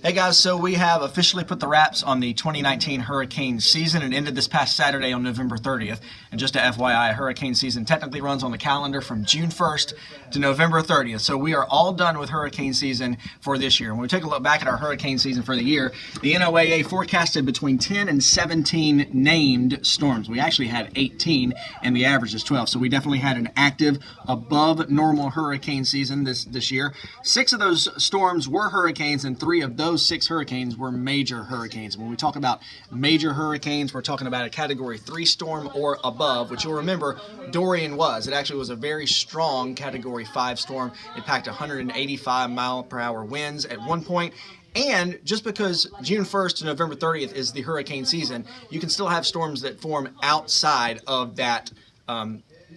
Hey guys, so we have officially put the wraps on the 2019 hurricane season and ended this past Saturday on November 30th. And just to FYI, hurricane season technically runs on the calendar from June 1st to November 30th. So we are all done with hurricane season for this year. When we take a look back at our hurricane season for the year, the NOAA forecasted between 10 and 17 named storms. We actually had 18 and the average is 12. So we definitely had an active, above normal hurricane season this year. 6 of those storms were hurricanes and 3 of those 6 hurricanes were major hurricanes. When we talk about major hurricanes, we're talking about a Category 3 storm or above, which you'll remember Dorian was. It actually was a very strong Category 5 storm. It packed 185 mile per hour winds at one point. And just because June 1st to November 30th is the hurricane season, you can still have storms that form outside of that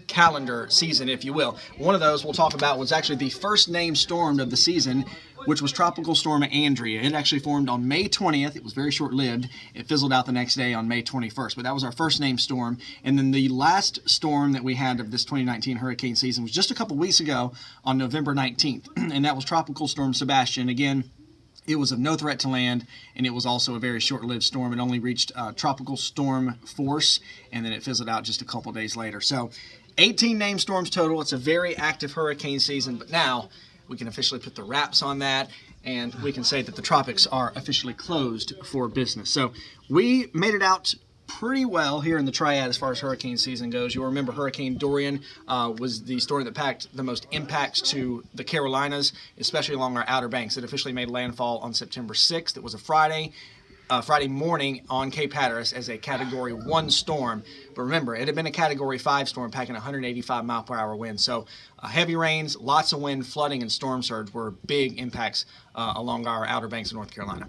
calendar season, if you will. One of those we'll talk about was actually the first named storm of the season, which was Tropical Storm Andrea. It actually formed on May 20th. It was very short-lived. It fizzled out the next day on May 21st, but that was our first named storm. And then the last storm that we had of this 2019 hurricane season was just a couple weeks ago on November 19th, and that was Tropical Storm Sebastian. Again, it was of no threat to land, and it was also a very short-lived storm. It only reached tropical storm force, and then it fizzled out just a couple days later. So 18 named storms total. It's a very active hurricane season, but now we can officially put the wraps on that, and we can say that the tropics are officially closed for business. So we made it out pretty well here in the Triad as far as hurricane season goes. You'll remember Hurricane Dorian was the storm that packed the most impacts to the Carolinas, especially along our Outer Banks. It officially made landfall on September 6th. It was a Friday morning on Cape Hatteras as a Category 1 storm. But remember, it had been a Category 5 storm packing 185 mile per hour winds. So heavy rains, lots of wind, flooding, and storm surge were big impacts along our Outer Banks of North Carolina.